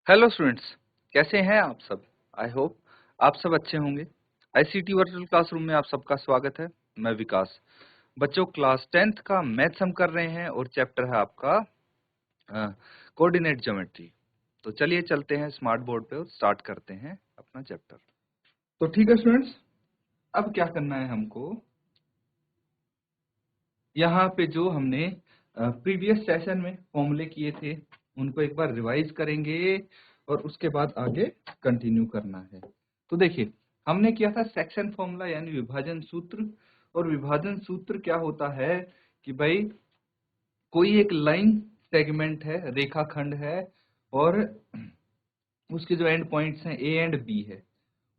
Hello students, कैसे हैं आप सब। आई होप आप सब अच्छे होंगे। आईसीटी वर्चुअल क्लासरूम में आप सबका स्वागत है। मैं विकास। बच्चों, क्लास 10th का मैथ्स हम कर रहे हैं और चैप्टर है आपका कोऑर्डिनेट ज्योमेट्री। तो चलिए चलते हैं स्मार्ट बोर्ड पे और स्टार्ट करते हैं अपना चैप्टर। तो ठीक है स्टूडेंट्स, अब क्या करना है हमको, यहाँ पे जो हमने प्रीवियस सेशन में फॉर्मूले किए थे उनको एक बार रिवाइज करेंगे और उसके बाद आगे कंटिन्यू करना है। तो देखिए, हमने किया था सेक्शन फॉर्मूला यानी विभाजन सूत्र। और विभाजन सूत्र क्या होता है कि भाई कोई एक लाइन सेगमेंट है, रेखाखंड है, और उसके जो एंड पॉइंट्स हैं ए एंड बी है,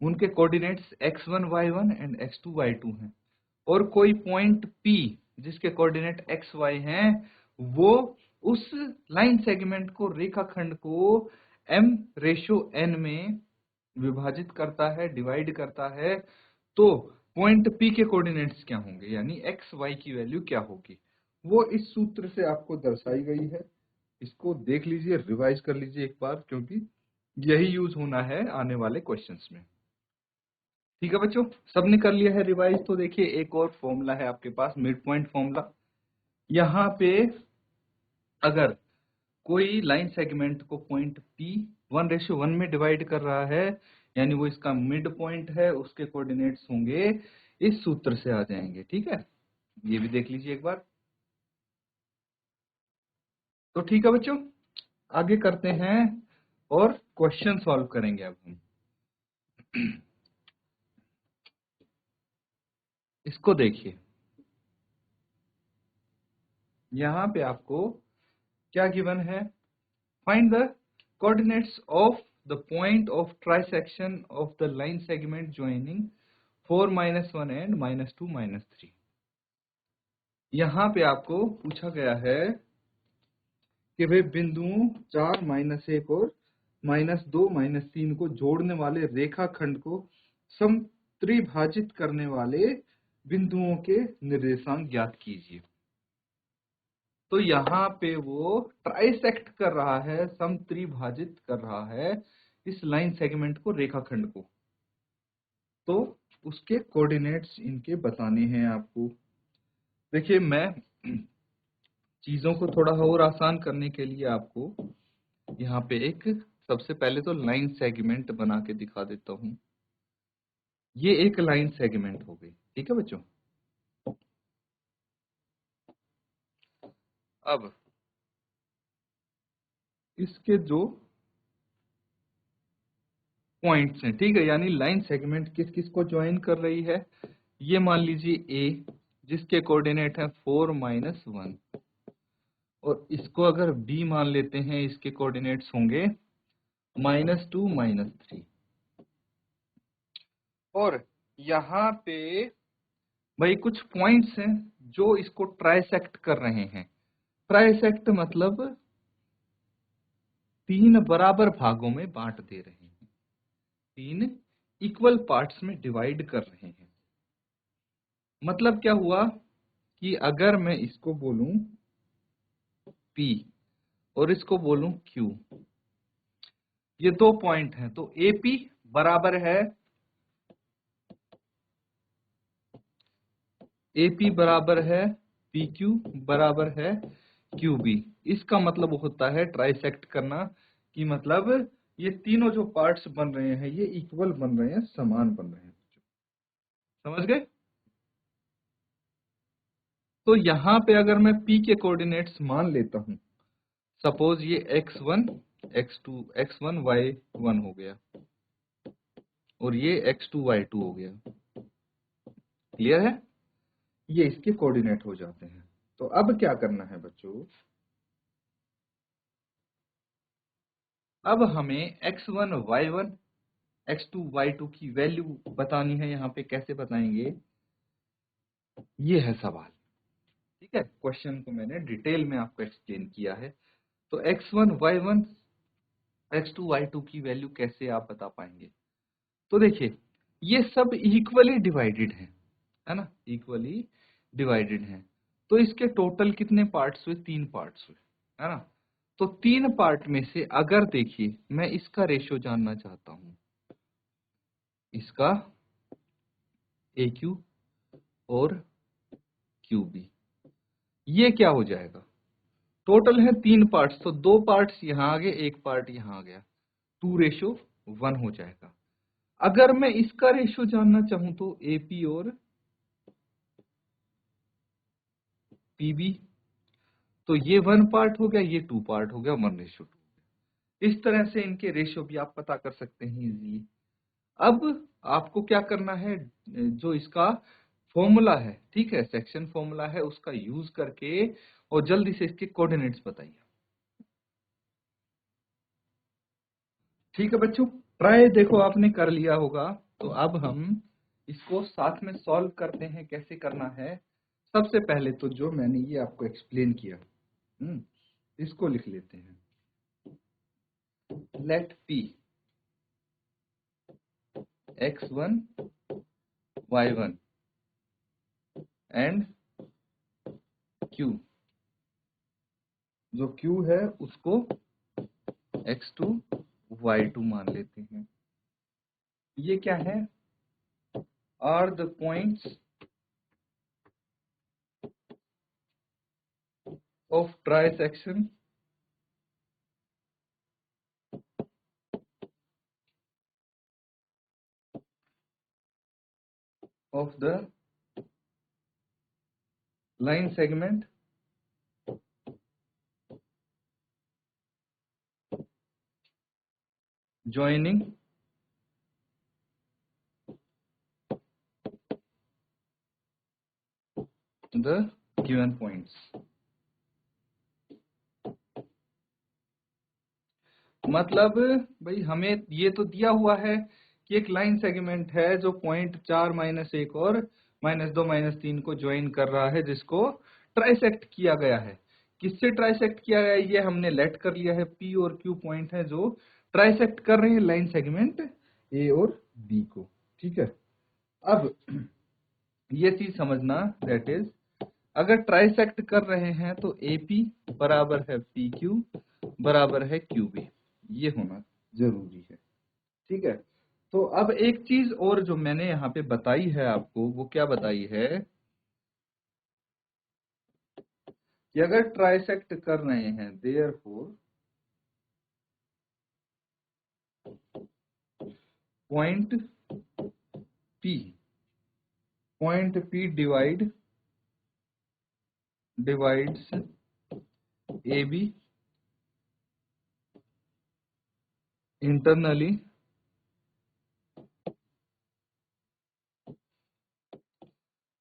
उनके coordinates x1 y1 and x2 y2 हैं। और कोई पॉइंट P जिसके कोऑर्डिनेट x y हैं, वो उस लाइन सेगमेंट को, रेखाखंड को m/n में विभाजित करता है, डिवाइड करता है। तो पॉइंट P के कोऑर्डिनेट्स क्या होंगे, यानी x y की वैल्यू क्या होगी, वो इस सूत्र से आपको दर्शाई गई है। इसको देख लीजिए, रिवाइज कर लीजिए एक बार, क्योंकि यही यूज होना है आने वाले क्वेश्चंस में। ठीक है बच्चों, सबने कर लिया है रिवाइज। तो देखिए, एक और फॉर्मूला है आपके पास, मिड पॉइंट फॉर्मूला। यहाँ पे अगर कोई लाइन सेगमेंट को पॉइंट P 1:1 में डिवाइड कर रहा है, यानी वो इसका मिड पॉइंट है, उसके कोऑर्डिनेट्स होंगे इस सूत्र से आ जाएंगे। ठीक है, ये भी देख लीजिए एक बार। तो ठीक है बच्चों, आगे करते हैं और क्वेश्चन सॉल्व करेंगे अब हम। इसको देखिए, यहाँ पे आपको क्या गिवन है, find the coordinates of the point of trisection of the line segment joining 4-1 and -2-3। यहाँ पे आपको पूछा गया है कि भाई बिंदुओं 4-1 और -2-3 को जोड़ने वाले रेखाखंड को समत्रिभाजित करने वाले बिंदुओं के निर्देशांक ज्ञात कीजिए। तो यहाँ पे वो ट्राइसेक्ट कर रहा है, समत्रिभाजित कर रहा है इस लाइन सेगमेंट को, रेखाखंड को। तो उसके कोऑर्डिनेट्स इनके बताने हैं आपको। देखिए, मैं चीजों को थोड़ा और आसान करने के लिए आपको यहाँ पे एक, सबसे पहले तो लाइन सेगमेंट बना के दिखा देता हूँ। ये एक लाइन सेगमेंट हो गई। ठीक है बच्चों, अब इसके जो पॉइंट्स हैं, ठीक है, यानी लाइन सेगमेंट किस किस को ज्वाइन कर रही है, ये मान लीजिए ए, जिसके कोऑर्डिनेट है 4-1, और इसको अगर बी मान लेते हैं, इसके कोऑर्डिनेट्स होंगे -2-3। और यहाँ पे भाई कुछ पॉइंट्स हैं जो इसको ट्राइसेक्ट कर रहे हैं। ट्राइसेक्ट मतलब 3 बराबर भागों में बांट दे रहे हैं, 3 इक्वल पार्ट्स में डिवाइड कर रहे हैं। मतलब क्या हुआ कि अगर मैं इसको बोलूं P और इसको बोलूं Q, ये दो पॉइंट हैं, तो AP बराबर है, AP बराबर है PQ बराबर है QB। इसका मतलब होता है ट्राइसेक्ट करना, कि मतलब ये तीनों जो पार्ट्स बन रहे हैं ये इक्वल बन रहे हैं, समान बन रहे हैं। समझ गए। तो यहाँ पे अगर मैं P के कोऑर्डिनेट्स मान लेता हूं, सपोज ये x1 x2 x1 y1 हो गया और ये x2 y2 हो गया। क्लियर है, ये इसके कोऑर्डिनेट हो जाते हैं। तो अब क्या करना है बच्चों, अब हमें x1 y1 x2 y2 की वैल्यू बतानी है। यहाँ पे कैसे बताएंगे, ये है सवाल। ठीक है, क्वेश्चन को मैंने डिटेल में आपको एक्सप्लेन किया है। तो x1 y1 x2 y2 की वैल्यू कैसे आप बता पाएंगे। तो देखिए, ये सब इक्वली डिवाइडेड है ना, इक्वली डिवाइडेड है। तो इसके टोटल कितने पार्ट्स हुए, 3 पार्ट्स हुए, है ना। तो 3 पार्ट में से अगर देखिए मैं इसका रेशियो जानना चाहता हूं, इसका AQ और QB, ये क्या हो जाएगा? टोटल है 3 पार्ट्स, तो 2 पार्ट्स यहां आ गए, 1 पार्ट यहां आ गया, 2:1 हो जाएगा। अगर मैं इसका रेशियो जानना चाहूं तो AP और PB, तो ये 1 पार्ट हो गया, ये 2 पार्ट हो गया, 1:2। इस तरह से इनके रेशियो भी आप पता कर सकते हैं इजीली। अब आपको क्या करना है, जो इसका फॉर्मूला है, ठीक है, सेक्शन फॉर्मूला है, उसका यूज करके और जल्दी से इसके कोऑर्डिनेट्स बताइए। ठीक है बच्चों, ट्राई देखो आपने कर लिया होगा, तो अब हम इसको साथ में सॉल्व करते हैं। कैसे करना है? सबसे पहले तो जो मैंने ये आपको एक्सप्लेन किया, इसको लिख लेते हैं। Let P x1 y1 and Q, जो Q है उसको x2 y2 मान लेते हैं। ये क्या है? Are the points of trisection of the line segment joining the given points। मतलब भाई हमें ये तो दिया हुआ है कि एक लाइन सेगमेंट है जो पॉइंट 4 -1 और -2 -3 को ज्वाइन कर रहा है, जिसको ट्राइसेक्ट किया गया है। किससे ट्राइसेक्ट किया गया है ये हमने लेट कर लिया है। P और Q पॉइंट है जो ट्राइसेक्ट कर रहे हैं लाइन सेगमेंट A और B को। ठीक है, अब ये चीज समझना, दैट इज अगर ट्राइसेक्ट कर रहे हैं तो AP बराबर है PQ बराबर है QB, ये होना जरूरी है। ठीक है, तो अब एक चीज और जो मैंने यहाँ पे बताई है आपको, वो क्या बताई है कि अगर ट्राइसेक्ट कर रहे हैं, therefore point P divides AB internally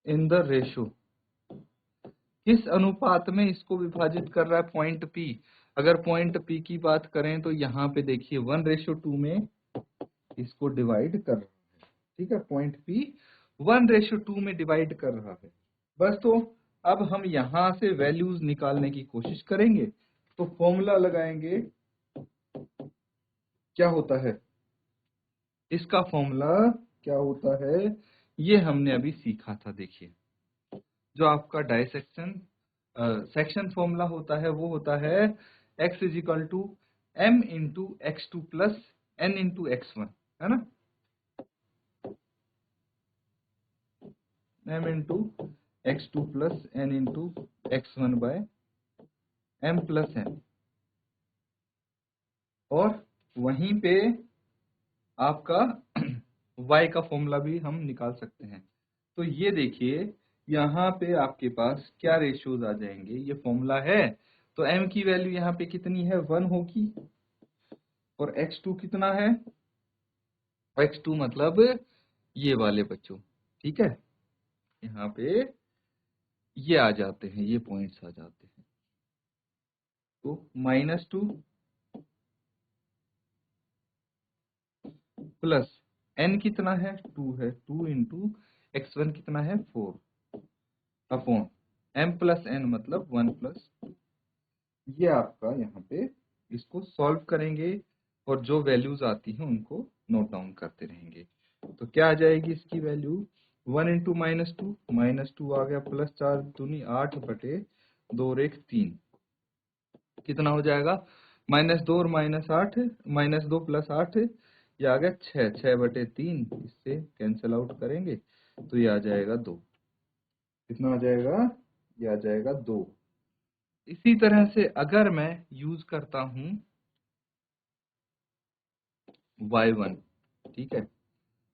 in the ratio. किस अनुपात में इसको विभाजित कर रहा है? Point P। अगर पॉइंट P की बात करें तो यहाँ पे देखिए 1:2 में इसको डिवाइड कर रहा है। ठीक है, पॉइंट P 1:2 में डिवाइड कर रहा है। बस, तो अब हम यहां से वैल्यूज निकालने की कोशिश करेंगे, तो फॉर्मूला लगाएंगे। क्या होता है इसका फॉर्मूला? क्या होता है ये हमने अभी सीखा था। देखिए, जो आपका डायसेक्शन सेक्शन फॉर्मूला होता है वो होता है x = m × x2 + n × x1, है ना? m × x2 + n × x1 / m + n। और वहीं पे आपका y का फॉर्मूला भी हम निकाल सकते हैं। तो ये देखिए, यहाँ पे आपके पास क्या रेशियोज आ जाएंगे, ये फॉर्मूला है। तो m की वैल्यू यहाँ पे कितनी है? 1 होगी। और x2 कितना है? x2 मतलब ये वाले बच्चों, ठीक है, यहाँ पे ये आ जाते हैं, ये पॉइंट्स आ जाते हैं। तो -2 प्लस n कितना है? 2 है, 2 × x1 कितना है? 4 अपॉन m + n मतलब 1 + 2। ये आपका यहाँ पे इसको सॉल्व करेंगे और जो वैल्यूज आती हैं उनको नोट डाउन करते रहेंगे। तो क्या आ जाएगी इसकी वैल्यू? 1 × -2 आ गया, +4 × 2 = 8 बटे 2 और 1 3। कितना हो जाएगा, -2 और -8, -2 + 8, ये आ गया 6, 6/3, इससे कैंसिल आउट करेंगे तो ये आ जाएगा 2। कितना आ जाएगा, ये आ जाएगा 2। इसी तरह से अगर मैं यूज करता हूं y1, ठीक है,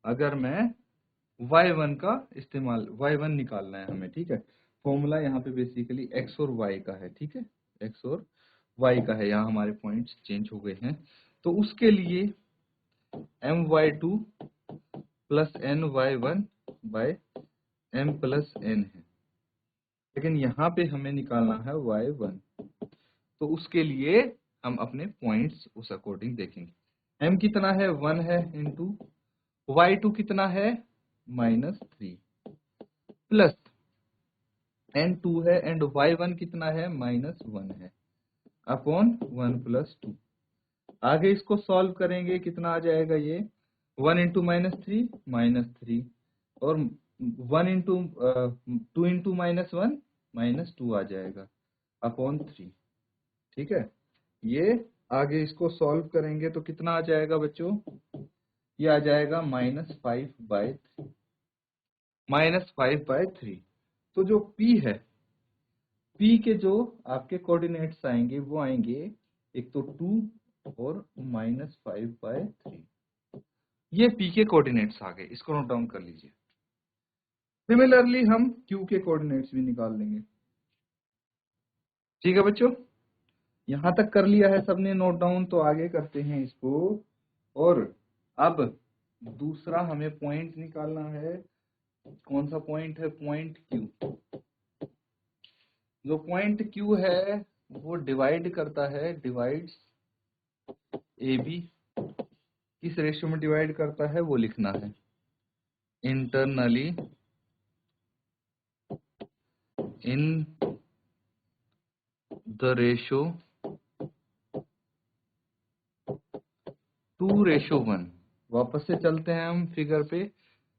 अगर मैं y1 का इस्तेमाल, y1 निकालना है हमें, ठीक है, फॉर्मूला यहाँ पे बेसिकली x और y का है, ठीक है, x और y का है, यहाँ हमारे पॉइंट्स चेंज हो गए हैं, तो उसके लिए my2 + ny1 by m + n है, लेकिन यहाँ पे हमें निकालना है y1, तो उसके लिए हम अपने पॉइंट्स उस अकॉर्डिंग देखेंगे। m कितना है, 1 है, इंटू y2 कितना है, -3, प्लस n2 है, एंड y1 कितना है, -1 है, अपॉन 1 + 2। आगे इसको सॉल्व करेंगे, कितना आ जाएगा ये, 1 × -3 -3, और 1 × 2 × -1 -2 आ जाएगा, अपॉन 3, ठीक है। ये आगे इसको सॉल्व करेंगे तो कितना आ जाएगा बच्चों, ये आ जाएगा -5/3, -5/3। तो जो P है, P के जो आपके कोऑर्डिनेट्स आएंगे वो आएंगे, एक तो 2 और -5/3, ये P के कोऑर्डिनेट्स आ गए, इसको नोट डाउन कर लीजिए। सिमिलरली हम Q के कोऑर्डिनेट्स भी निकाल लेंगे, ठीक है बच्चों। यहां तक कर लिया है सबने नोट डाउन, तो आगे करते हैं इसको। और अब दूसरा हमें पॉइंट निकालना है, कौन सा पॉइंट है, पॉइंट Q। जो पॉइंट Q है वो डिवाइड करता है, डिवाइड्स AB, किस रेशियो में डिवाइड करता है वो लिखना है, इंटरनली इन द रेशियो 2:1। वापस से चलते हैं हम फिगर पे,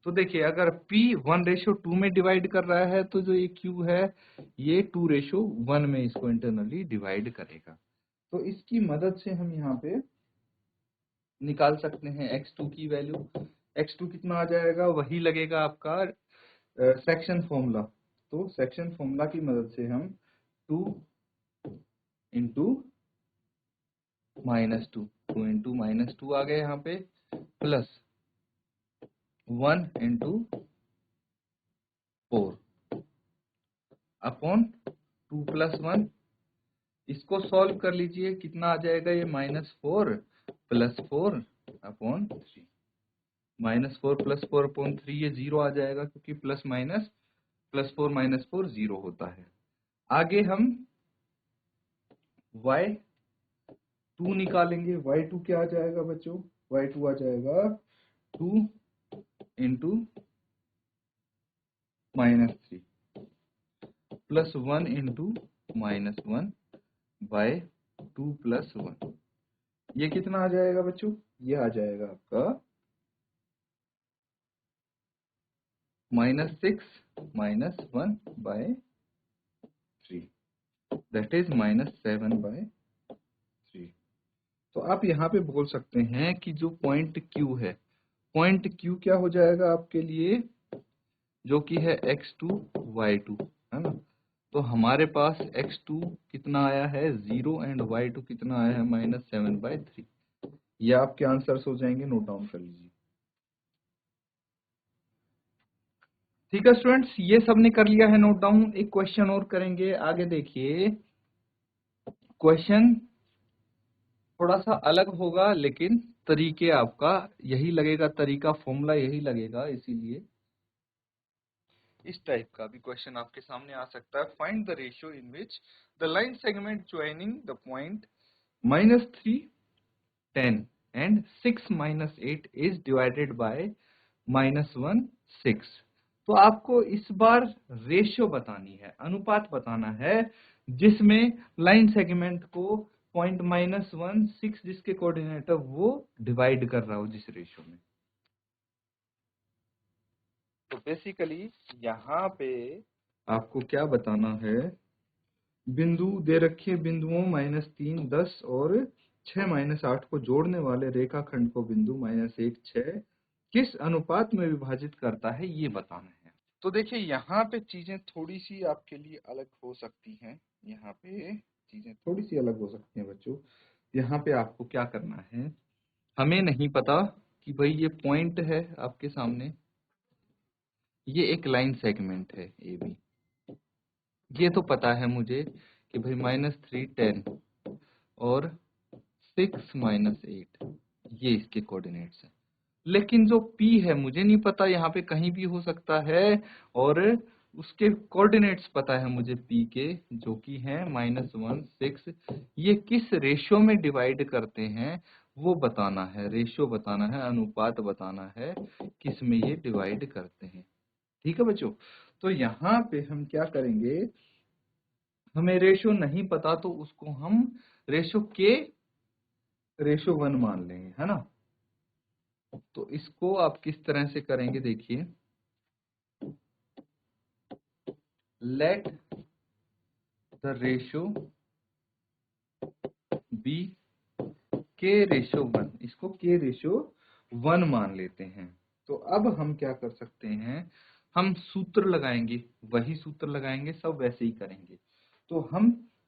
तो देखिए अगर P 1:2 में डिवाइड कर रहा है तो जो ये Q है ये 2:1 में इसको इंटरनली डिवाइड करेगा। तो इसकी मदद से हम यहाँ पे निकाल सकते हैं x2 की वैल्यू। x2 कितना आ जाएगा, वही लगेगा आपका सेक्शन फॉर्मूला। तो सेक्शन फॉर्मूला की मदद से हम 2 × -2, 2 × -2 आ गए यहाँ पे, प्लस 1 × 4 अपॉन 2 + 1, इसको सॉल्व कर लीजिए, कितना आ जाएगा ये, -4 + 4 अपॉन 3, -4 + 4 अपॉन 3, ये 0 आ जाएगा, क्योंकि प्लस माइनस +4 - 4 0 होता है। आगे हम y2 निकालेंगे। y2 क्या आ जाएगा बच्चों, y2 आ जाएगा 2 × -3 प्लस 1 × -1 बाय 2 + 1। ये कितना आ जाएगा बच्चों, ये आ जाएगा आपका -6 - 1/3, दैट इज -7/3। तो आप यहाँ पे बोल सकते हैं कि जो पॉइंट Q है, पॉइंट Q क्या हो जाएगा आपके लिए, जो कि है x2 y2, है ना। तो हमारे पास x2 कितना आया है 0, एंड y2 कितना आया है -7/3। ये आपके आंसर्स हो जाएंगे, नोट डाउन कर लीजिए। ठीक है स्टूडेंट्स, ये सबने कर लिया है नोट डाउन। एक क्वेश्चन और करेंगे, आगे देखिए। क्वेश्चन थोड़ा सा अलग होगा, लेकिन तरीके आपका यही लगेगा, तरीका फॉर्मूला यही लगेगा, इसीलिए इस टाइप का भी क्वेश्चन आपके सामने आ सकता है। Find the ratio in which the line segment joining the point -3, 10 and 6 - 8 is divided bye -1, 6। तो आपको इस बार रेशियो बतानी है, अनुपात बताना है, जिसमें लाइन सेगमेंट को पॉइंट -1, 6 जिसके कोऑर्डिनेट है वो डिवाइड कर रहा हो, जिस रेशियो में। तो बेसिकली यहाँ पे आपको क्या बताना है, बिंदु दे रखे बिंदुओं -3, 10 और 6 -8 को जोड़ने वाले रेखाखंड को बिंदु -1, 6 किस अनुपात में विभाजित करता है, ये बताना है। तो देखिए यहाँ पे चीजें थोड़ी सी आपके लिए अलग हो सकती हैं। यहाँ पे चीजें थोड़ी सी अलग हो सकती हैं बच्चों। यहाँ पे आपको क्या करना है, हमें नहीं पता कि भाई ये पॉइंट है आपके सामने, ये एक लाइन सेगमेंट है ए बी, ये तो पता है मुझे कि भाई -3, 10 और 6 -8 ये इसके कोऑर्डिनेट्स हैं। लेकिन जो P है मुझे नहीं पता, यहाँ पे कहीं भी हो सकता है, और उसके कोऑर्डिनेट्स पता है मुझे P के, जो कि हैं -1, 6। ये किस रेशियो में डिवाइड करते हैं वो बताना है, रेशियो बताना है, अनुपात बताना है, किस में ये डिवाइड करते हैं। ठीक है बच्चों, तो यहाँ पे हम क्या करेंगे, हमें रेशियो नहीं पता तो उसको हम रेशियो के रेशियो 1 मान लेंगे, है ना। तो इसको आप किस तरह से करेंगे, देखिए, लेट द रेशियो बी के रेशियो 1, इसको के रेशियो 1 मान लेते हैं। तो अब हम क्या कर सकते हैं, हम सूत्र लगाएंगे, वही सूत्र लगाएंगे, सब वैसे ही करेंगे। तो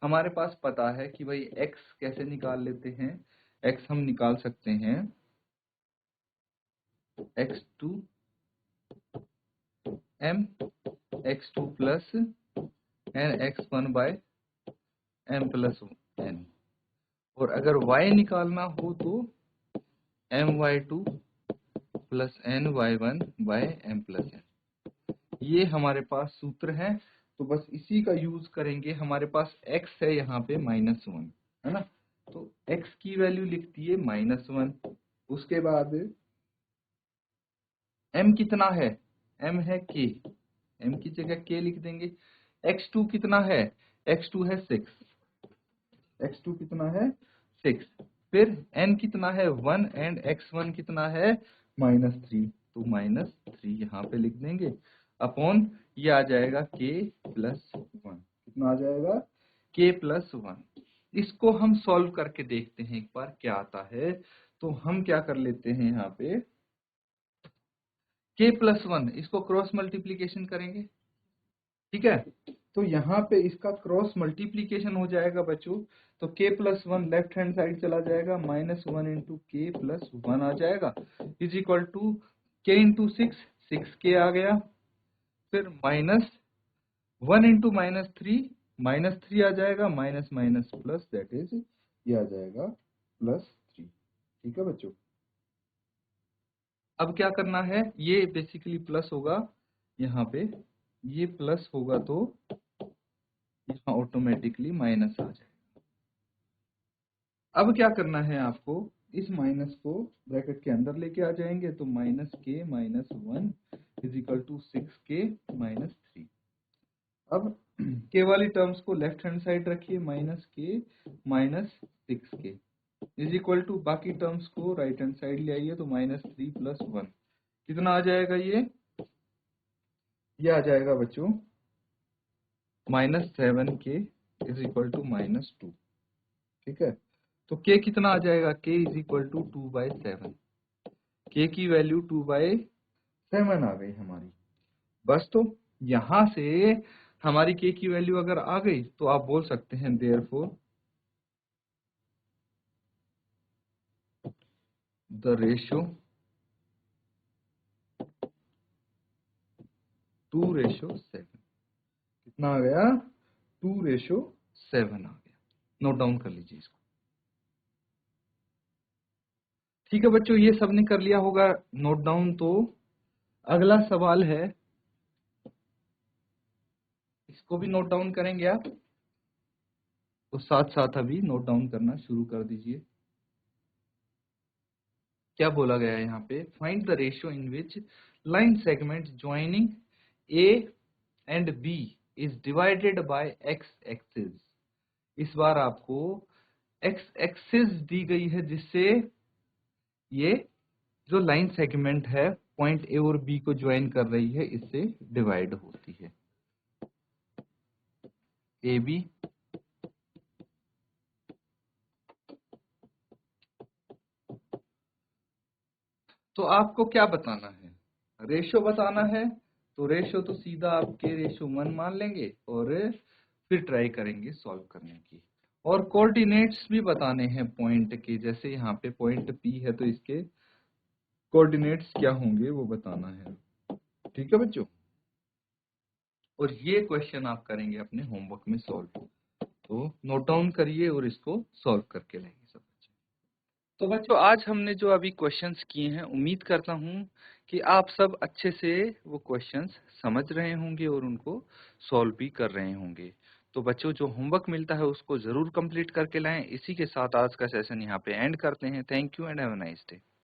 हमारे पास पता है कि भाई x कैसे निकाल लेते हैं, x हम निकाल सकते हैं x2 m x2 plus n x1 by m plus n, और अगर y निकालना हो तो my2 plus ny1 by m plus n। ये हमारे पास सूत्र है, तो बस इसी का यूज करेंगे। हमारे पास x है यहाँ पे -1, है ना, तो x की वैल्यू लिख दिए -1। उसके बाद m कितना है, m है k, m की जगह k लिख देंगे। x2 कितना है, x2 है 6, x2 कितना है 6, फिर n कितना है 1 एंड x1 कितना है -3, तो -3 यहाँ पे लिख देंगे, अपॉन ये आ जाएगा k प्लस 1, कितना आ जाएगा k प्लस 1। इसको हम सॉल्व करके देखते हैं एक बार क्या आता है। तो हम क्या कर लेते हैं, यहाँ पे k प्लस 1 इसको क्रॉस मल्टीप्लीकेशन करेंगे, ठीक है। तो यहाँ पे इसका क्रॉस मल्टीप्लीकेशन हो जाएगा बच्चों, तो k plus 1 left hand side चला जाएगा, -1 इंटू के प्लस 1 आ जाएगा, is equal to k into 6, 6k आ गया, फिर -1 इंटू -3, -3 आ जाएगा, minus minus plus, that is ये आ जाएगा +3। ठीक है बच्चों, अब क्या करना है, ये बेसिकली प्लस होगा, यहाँ पे ये प्लस होगा तो यहाँ ऑटोमेटिकली माइनस आ जाएगा। अब क्या करना है आपको, इस माइनस को ब्रैकेट के अंदर लेके आ जाएंगे, तो -k -1 is equal to 6k -3। अब k वाली टर्म्स को लेफ्ट हैंड साइड रखिए, -k -6k is equal to बाकी टर्म्स को राइट हैंड साइड ले आइए, तो -3 + 1 कितना आ जाएगा, ये आ जाएगा बच्चों -7k इज इक्वल टू -2। ठीक है, तो k कितना आ जाएगा, k is equal to 2/7, k की वैल्यू 2/7 आ गई हमारी। बस, तो यहां से हमारी k की वैल्यू अगर आ गई तो आप बोल सकते हैं देयरफॉर द रेशियो 2:7, कितना आ गया, 2:7 आ गया। नोट डाउन कर लीजिए इसको। ठीक है बच्चों, ये सबने कर लिया होगा नोट डाउन। तो अगला सवाल है, इसको भी नोट डाउन करेंगे आप, तो साथ साथ अभी नोट डाउन करना शुरू कर दीजिए। क्या बोला गया है यहाँ पे, find the ratio in which line segment joining A and B is divided by X axis. इस बार आपको एक्स एक्सिस दी गई है, जिससे ये जो लाइन सेगमेंट है पॉइंट ए और बी को ज्वाइन कर रही है, इससे डिवाइड होती है। ए बी तो आपको क्या बताना है, रेशो बताना है। तो रेशो तो सीधा आपके रेशो 1 मान लेंगे और फिर ट्राई करेंगे सॉल्व करने की। और कोऑर्डिनेट्स भी बताने हैं पॉइंट के, जैसे यहाँ पे पॉइंट पी है तो इसके कोऑर्डिनेट्स क्या होंगे वो बताना है। ठीक है बच्चों, और ये क्वेश्चन आप करेंगे अपने होमवर्क में सॉल्व। तो नोट डाउन करिए और इसको सॉल्व करके लाएंगे सब बच्चे। तो बच्चों आज हमने जो अभी क्वेश्चंस किए हैं, उम्मीद करता हूं कि आप सब अच्छे से वो क्वेश्चंस समझ रहे होंगे और उनको सॉल्व भी कर रहे होंगे। तो बच्चों जो होमवर्क मिलता है उसको जरूर कंप्लीट करके लाएं। इसी के साथ आज का सेशन यहाँ पे एंड करते हैं। Thank you and have a nice day.